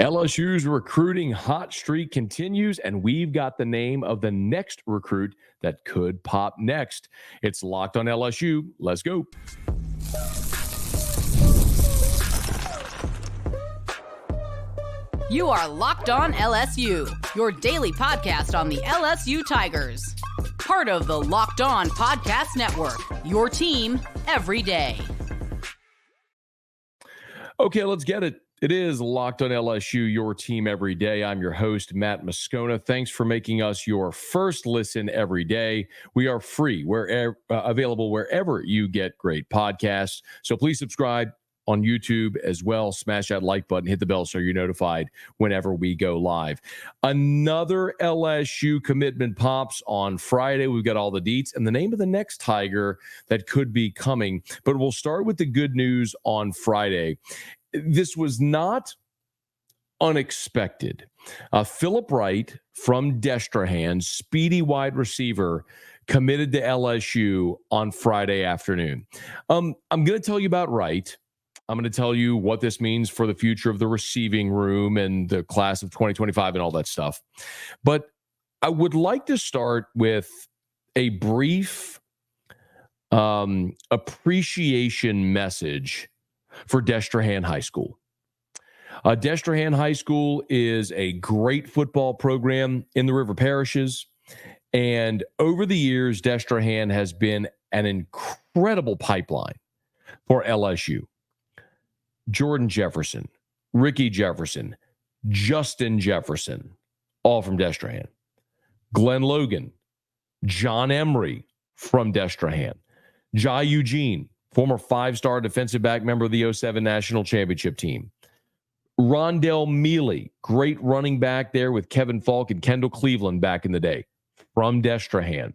LSU's recruiting hot streak continues, and we've got the name of the next recruit that could pop next. It's Locked on LSU. Let's go. You are Locked on LSU, your daily podcast on the LSU Tigers. Part of the Locked On Podcast Network, your team every day. Okay, let's get it. It is Locked on LSU, your team every day. I'm your host, Matt Moscona. Thanks for making us your first listen every day. We are free, available wherever you get great podcasts. So please subscribe on YouTube as well. Smash that like button, hit the bell so you're notified whenever we go live. Another LSU commitment pops on Friday. We've got all the deets and the name of the next Tiger that could be coming. But we'll start with the good news on Friday. This was not unexpected. Phillip Wright from Destrehan, speedy wide receiver, committed to LSU on Friday afternoon. I'm going to tell you about Wright. I'm going to tell you what this means for the future of the receiving room and the class of 2025 and all that stuff. But I would like to start with a brief appreciation message for Destrehan High School. Destrehan High School is a great football program in the River Parishes. And over the years, Destrehan has been an incredible pipeline for LSU. Jordan Jefferson, Ricky Jefferson, Justin Jefferson, all from Destrehan. Glenn Logan, John Emery from Destrehan. Jai Eugene, former five-star defensive back member of the 2007 National Championship team. Rondell Mealy, great running back there with Kevin Falk and Kendall Cleveland back in the day, from Destrehan.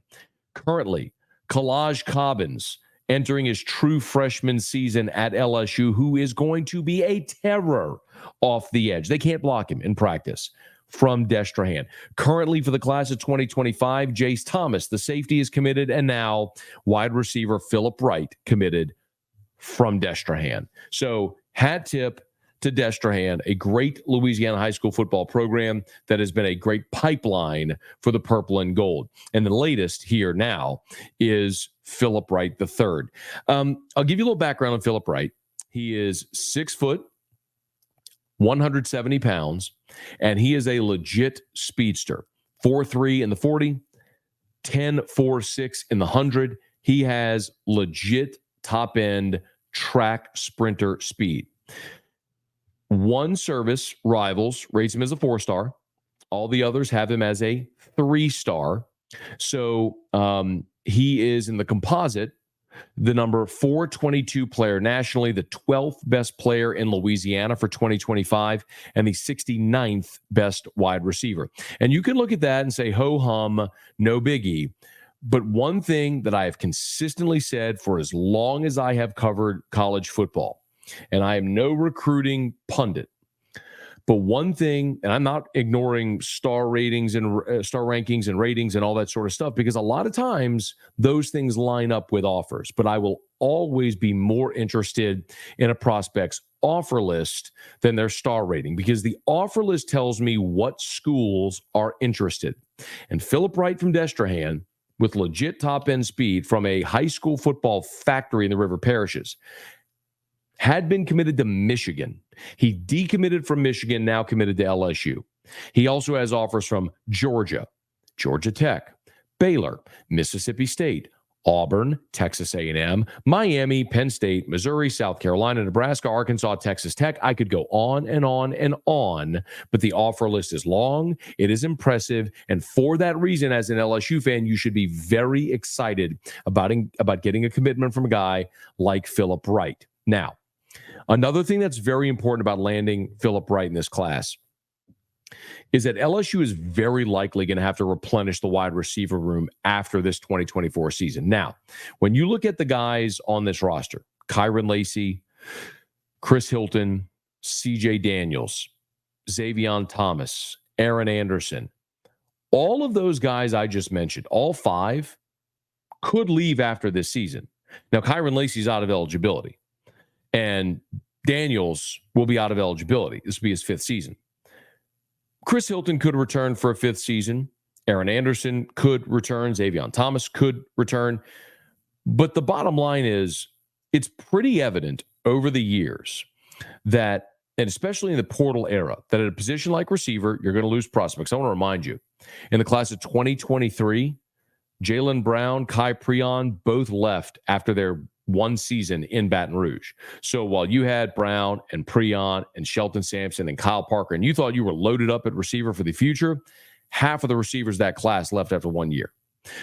Currently, Kalaj Cobbins, entering his true freshman season at LSU, who is going to be a terror off the edge. They can't block him in practice, from Destrehan. Currently for the class of 2025, Jace Thomas, the safety, is committed, and now wide receiver Phillip Wright committed from Destrehan. So hat tip to Destrehan, a great Louisiana high school football program that has been a great pipeline for the purple and gold. And the latest here now is Phillip Wright III. I'll give you a little background on Phillip Wright. He is 6 foot, 170 pounds, and he is a legit speedster. 4.3 in the 40, 10.46 in the 100. He has legit top-end track sprinter speed. One service, Rivals, rates him as a 4-star. All the others have him as a 3-star. So he is in the composite, the number 422 player nationally, the 12th best player in Louisiana for 2025, and the 69th best wide receiver. And you can look at that and say, ho-hum, no biggie. But one thing that I have consistently said for as long as I have covered college football, and I am no recruiting pundit, but one thing, and I'm not ignoring star ratings and star rankings and ratings and all that sort of stuff, because a lot of times those things line up with offers. But I will always be more interested in a prospect's offer list than their star rating, because the offer list tells me what schools are interested. And Phillip Wright from Destrehan, with legit top-end speed from a high school football factory in the River Parishes, had been committed to Michigan. He decommitted from Michigan, now committed to LSU. He also has offers from Georgia, Georgia Tech, Baylor, Mississippi State, Auburn, Texas A&M, Miami, Penn State, Missouri, South Carolina, Nebraska, Arkansas, Texas Tech. I could go on and on and on, but the offer list is long. It is impressive. And for that reason, as an LSU fan, you should be very excited about getting a commitment from a guy like Phillip Wright. Now, another thing that's very important about landing Phillip Wright in this class is that LSU is very likely going to have to replenish the wide receiver room after this 2024 season. Now, when you look at the guys on this roster, Kyron Lacey, Chris Hilton, CJ Daniels, Xavion Thomas, Aaron Anderson, all of those guys I just mentioned, all five, could leave after this season. Now, Kyron Lacey's out of eligibility, and Daniels will be out of eligibility. This will be his fifth season. Chris Hilton could return for a 5th season. Aaron Anderson could return. Xavier Thomas could return. But the bottom line is, it's pretty evident over the years that, and especially in the portal era, that at a position like receiver, you're going to lose prospects. I want to remind you, in the class of 2023, Jaylen Brown, Kai Preon both left after their 1 season in Baton Rouge. So while you had Brown and Preon and Shelton Sampson and Kyle Parker, and you thought you were loaded up at receiver for the future, half of the receivers that class left after 1 year.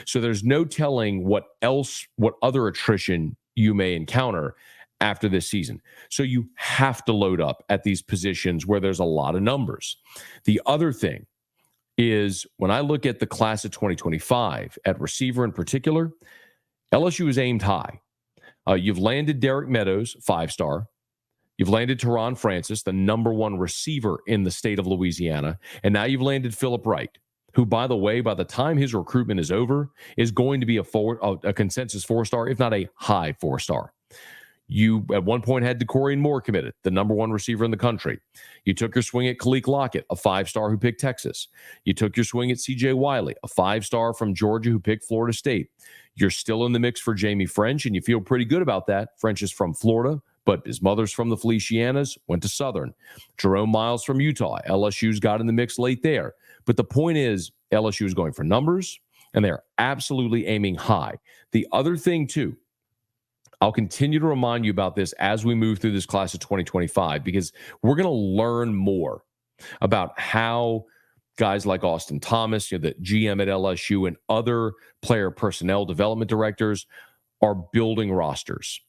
So there's no telling what other attrition you may encounter after this season. So you have to load up at these positions where there's a lot of numbers. The other thing is, when I look at the class of 2025 at receiver in particular, LSU is aimed high. You've landed Derek Meadows, 5-star. You've landed Teron Francis, the number 1 receiver in the state of Louisiana. And now you've landed Phillip Wright, who, by the way, by the time his recruitment is over, is going to be a consensus 4-star, if not a high 4-star. You, at one point, had DeCorian Moore committed, the number 1 receiver in the country. You took your swing at Khaleke Lockett, a 5-star who picked Texas. You took your swing at C.J. Wiley, a 5-star from Georgia who picked Florida State. You're still in the mix for Jamie French, and you feel pretty good about that. French is from Florida, but his mother's from the Felicianas, went to Southern. Jerome Miles from Utah. LSU's got in the mix late there. But the point is, LSU is going for numbers, and they're absolutely aiming high. The other thing, too, I'll continue to remind you about this as we move through this class of 2025, because we're going to learn more about how guys like Austin Thomas, the GM at LSU, and other player personnel development directors are building rosters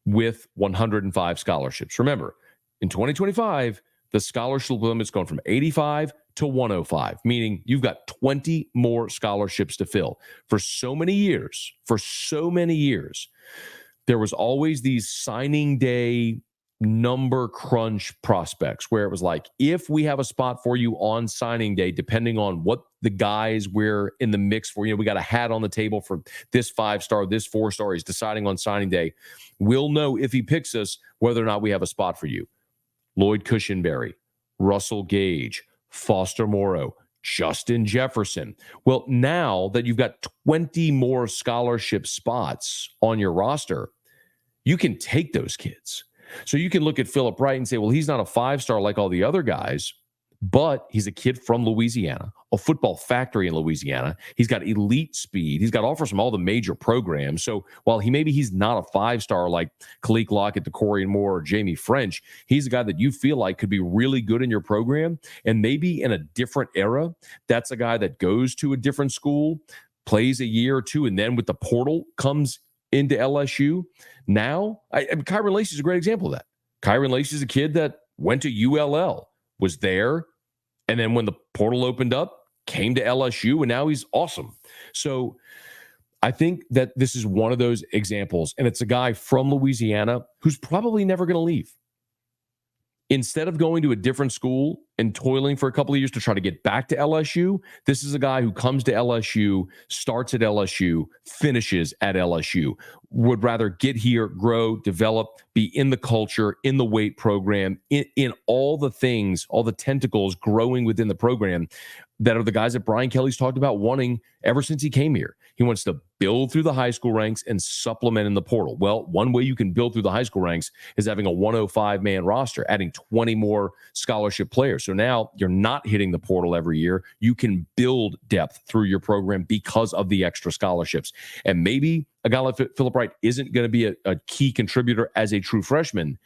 with 105 scholarships. Remember, in 2025, the scholarship limit's going from 85 to 105, meaning you've got 20 more scholarships to fill. For so many years, there was always these signing day number crunch prospects where it was like, if we have a spot for you on signing day, depending on what the guys we're in the mix for, we got a hat on the table for this 5-star, this 4-star, he's deciding on signing day. We'll know if he picks us whether or not we have a spot for you. Lloyd Cushenberry, Russell Gage, Foster Moreau, Justin Jefferson. Well, now that you've got 20 more scholarship spots on your roster, you can take those kids. So you can look at Phillip Wright and say, well, he's not a 5-star like all the other guys, but he's a kid from Louisiana, a football factory in Louisiana. He's got elite speed. He's got offers from all the major programs. So while he's not a 5-star like Khaleke Lockett, DeCorian Moore, or Jamie French, he's a guy that you feel like could be really good in your program. And maybe in a different era, that's a guy that goes to a different school, plays a year or two, and then with the portal comes into LSU. Now, Kyron Lacey is a great example of that. Kyron Lacey is a kid that went to ULL, was there, and then when the portal opened up, came to LSU, and now he's awesome. So I think that this is one of those examples, and it's a guy from Louisiana who's probably never going to leave. Instead of going to a different school and toiling for a couple of years to try to get back to LSU, this is a guy who comes to LSU, starts at LSU, finishes at LSU, would rather get here, grow, develop, be in the culture, in the weight program, in all the things, all the tentacles growing within the program that are the guys that Brian Kelly's talked about wanting ever since he came here. He wants to build through the high school ranks and supplement in the portal. Well, one way you can build through the high school ranks is having a 105-man roster, adding 20 more scholarship players. So now you're not hitting the portal every year. You can build depth through your program because of the extra scholarships. And maybe a guy like Phillip Wright isn't going to be a key contributor as a true freshman,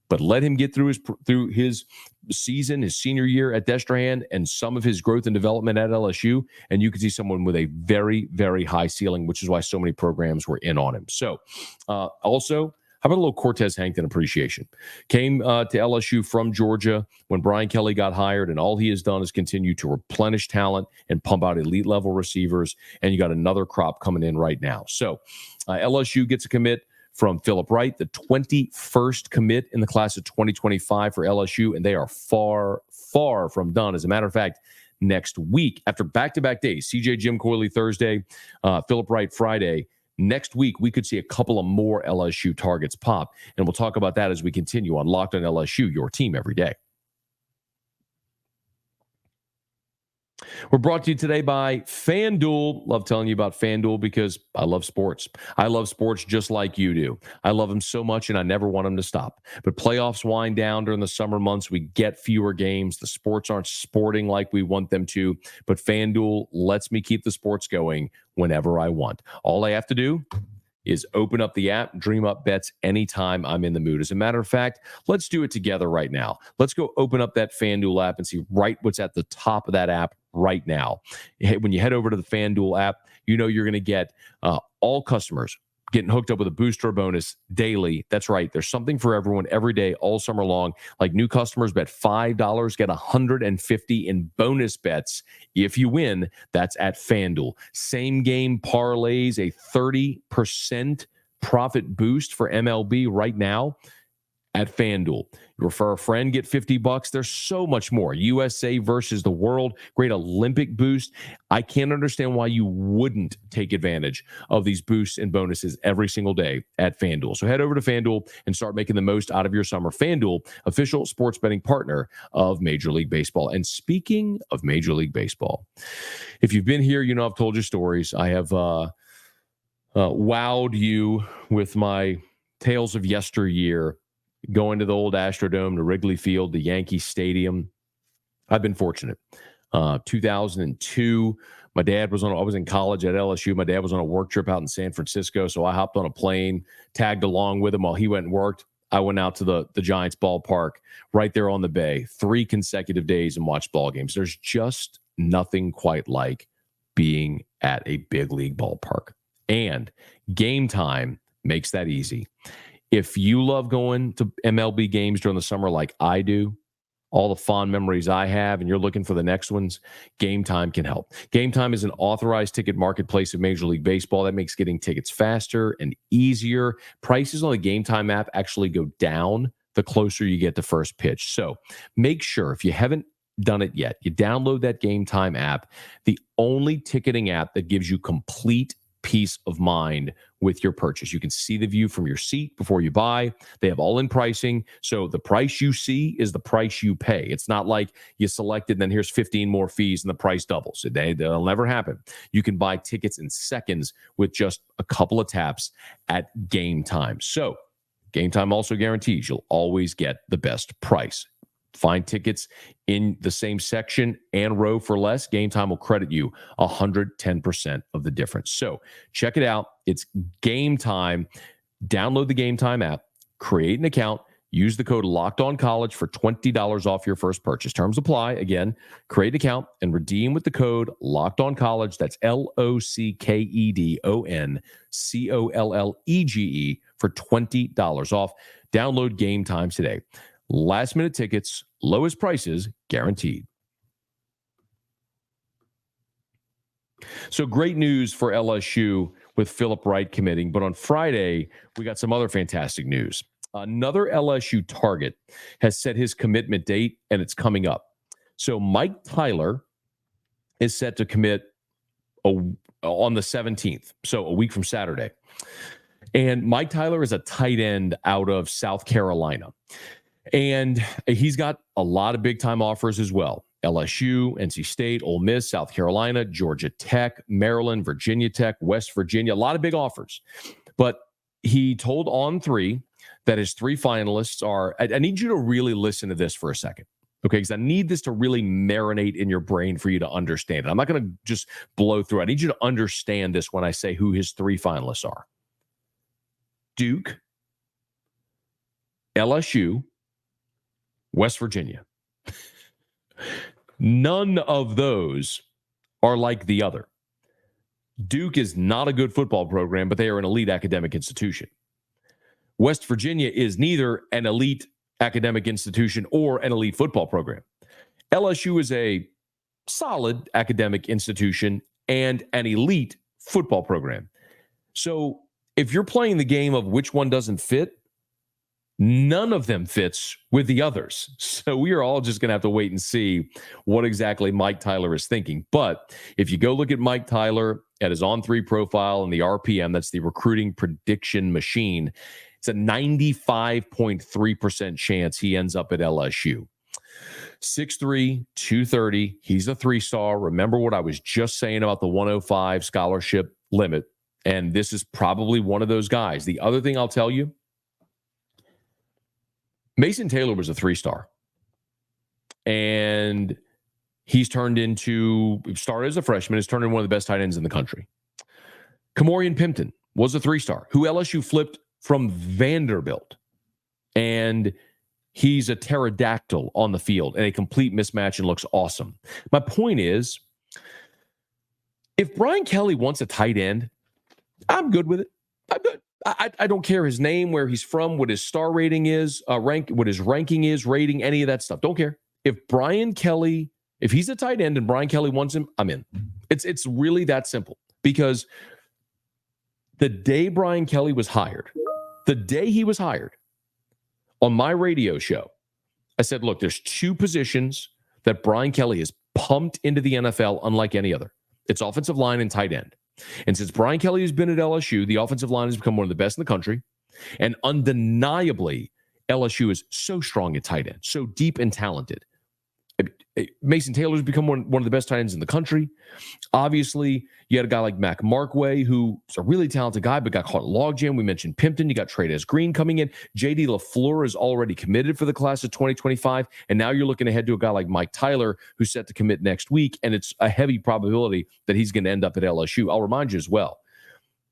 but let him get through his season, his senior year at Destrehan, and some of his growth and development at LSU, and you can see someone with a very, very high ceiling, which is why so many programs were in on him. So also, how about a little Cortez Hankton appreciation? Came to LSU from Georgia when Brian Kelly got hired, and all he has done is continue to replenish talent and pump out elite-level receivers, and you got another crop coming in right now. So LSU gets a commit from Phillip Wright, the 21st commit in the class of 2025 for LSU, and they are far, far from done. As a matter of fact, next week, after back-to-back days, CJ Jim Coyley Thursday, Phillip Wright Friday, next week we could see a couple of more LSU targets pop, and we'll talk about that as we continue on Locked on LSU, your team every day. We're brought to you today by FanDuel. Love telling you about FanDuel because I love sports. I love sports just like you do. I love them so much, and I never want them to stop. But playoffs wind down during the summer months. We get fewer games. The sports aren't sporting like we want them to. But FanDuel lets me keep the sports going whenever I want. All I have to do is open up the app, dream up bets anytime I'm in the mood. As a matter of fact, let's do it together right now. Let's go open up that FanDuel app and see right what's at the top of that app right now. When you head over to the FanDuel app, you know you're going to get all customers getting hooked up with a booster bonus daily. That's right. There's something for everyone every day, all summer long. Like new customers bet $5, get $150 in bonus bets. If you win, that's at FanDuel. Same game parlays, a 30% profit boost for MLB right now at FanDuel. You refer a friend, get $50. There's so much more. USA versus the world, great Olympic boost. I can't understand why you wouldn't take advantage of these boosts and bonuses every single day at FanDuel. So head over to FanDuel and start making the most out of your summer. FanDuel, official sports betting partner of Major League Baseball. And speaking of Major League Baseball, if you've been here, you know I've told you stories. I have wowed you with my tales of yesteryear, going to the old Astrodome, to Wrigley Field, to Yankee Stadium. I've been fortunate. 2002, I was in college at LSU. My dad was on a work trip out in San Francisco, so I hopped on a plane, tagged along with him while he went and worked. I went out to the Giants ballpark right there on the bay, 3 consecutive days, and watched ball games. There's just nothing quite like being at a big league ballpark. And Game Time makes that easy. If you love going to MLB games during the summer like I do, all the fond memories I have, and you're looking for the next ones, Game Time can help. Game Time is an authorized ticket marketplace of Major League Baseball that makes getting tickets faster and easier. Prices on the Game Time app actually go down the closer you get to first pitch. So make sure, if you haven't done it yet, you download that Game Time app, the only ticketing app that gives you complete peace of mind with your purchase. You can see the view from your seat before you buy. They have all-in pricing, so the price you see is the price you pay. It's not like you selected and then here's 15 more fees and the price doubles. That'll never happen. You can buy tickets in seconds with just a couple of taps at Game Time. So Game Time also guarantees you'll always get the best price. Find tickets in the same section and row for less. Game Time will credit you 110% of the difference. So check it out. It's Game Time. Download the Game Time app, create an account, use the code LOCKEDONCollege for $20 off your first purchase. Terms apply. Again, create an account and redeem with the code LOCKEDONCollege. That's LOCKEDONCOLLEGE for $20 off. Download Game Time today. Last minute tickets, lowest prices guaranteed. So great news for LSU with Phillip Wright committing. But on Friday, we got some other fantastic news. Another LSU target has set his commitment date, and it's coming up. So Mike Tyler is set to commit on the 17th, so a week from Saturday. And Mike Tyler is a tight end out of South Carolina. And he's got a lot of big-time offers as well. LSU, NC State, Ole Miss, South Carolina, Georgia Tech, Maryland, Virginia Tech, West Virginia, a lot of big offers. But he told On3 that his 3 finalists are, I need you to really listen to this for a second, okay? Because I need this to really marinate in your brain for you to understand it. I'm not going to just blow through it. I need you to understand this when I say who his 3 finalists are. Duke, LSU, West Virginia. None of those are like the other. Duke is not a good football program, but they are an elite academic institution. West Virginia is neither an elite academic institution or an elite football program. LSU is a solid academic institution and an elite football program. So if you're playing the game of which one doesn't fit, none of them fits with the others. So we are all just going to have to wait and see what exactly Mike Tyler is thinking. But if you go look at Mike Tyler at his On3 profile and the RPM, that's the recruiting prediction machine, it's a 95.3% chance he ends up at LSU. 6'3", 230. He's a 3-star. Remember what I was just saying about the 105 scholarship limit. And this is probably one of those guys. The other thing I'll tell you, Mason Taylor was a 3-star. And he's started as a freshman, has turned into one of the best tight ends in the country. Kamorian Pimpton was a 3-star who LSU flipped from Vanderbilt. And he's a pterodactyl on the field and a complete mismatch and looks awesome. My point is, if Brian Kelly wants a tight end, I'm good with it. I'm good. I don't care his name, where he's from, what his star rating is, what his ranking is, rating, any of that stuff. Don't care. If he's a tight end and Brian Kelly wants him, I'm in. It's really that simple. Because the day Brian Kelly was hired, on my radio show, I said, look, there's 2 positions that Brian Kelly has pumped into the NFL unlike any other. It's offensive line and tight end. And since Brian Kelly has been at LSU, the offensive line has become one of the best in the country. And undeniably, LSU is so strong at tight end, so deep and talented. Mason Taylor's become one of the best tight ends in the country. Obviously, you had a guy like Mac Markway, who's a really talented guy, but got caught in logjam. We mentioned Pimpton. You got Trey Green coming in. J.D. LaFleur is already committed for the class of 2025. And now you're looking ahead to a guy like Mike Tyler, who's set to commit next week. And it's a heavy probability that he's going to end up at LSU. I'll remind you as well,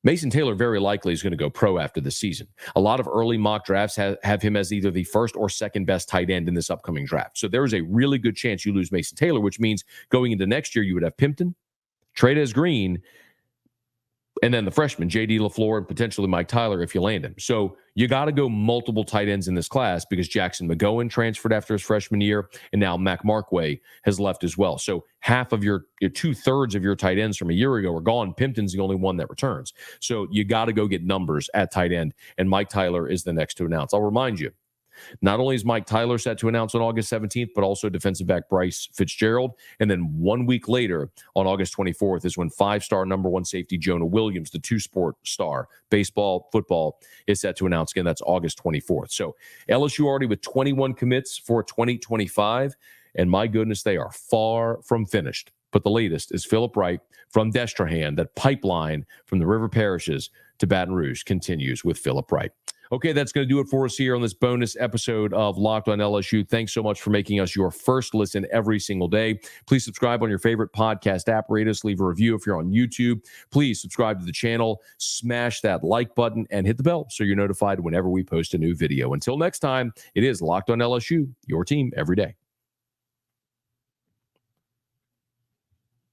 Mason Taylor very likely is going to go pro after the season. A lot of early mock drafts have him as either the first or second best tight end in this upcoming draft. So there is a really good chance you lose Mason Taylor, which means going into next year, you would have Pimpton, Trey Green, and then the freshman, J.D. LaFleur, and potentially Mike Tyler if you land him. So you got to go multiple tight ends in this class because Jackson McGowan transferred after his freshman year, and now Mac Markway has left as well. So half of your 2/3 of your tight ends from a year ago are gone. Pimpton's the only one that returns. So you got to go get numbers at tight end, and Mike Tyler is the next to announce. I'll remind you, not only is Mike Tyler set to announce on August 17th, but also defensive back Bryce Fitzgerald. And then 1 week later, on August 24th, is when 5-star number 1 safety Jonah Williams, the 2-sport star, baseball, football, is set to announce again. That's August 24th. So LSU already with 21 commits for 2025. And my goodness, they are far from finished. But the latest is Phillip Wright from Destrehan. That pipeline from the river parishes to Baton Rouge continues with Phillip Wright. Okay, that's going to do it for us here on this bonus episode of Locked on LSU. Thanks so much for making us your first listen every single day. Please subscribe on your favorite podcast app. Rate us, leave a review if you're on YouTube. Please subscribe to the channel, smash that like button, and hit the bell so you're notified whenever we post a new video. Until next time, it is Locked on LSU, your team every day.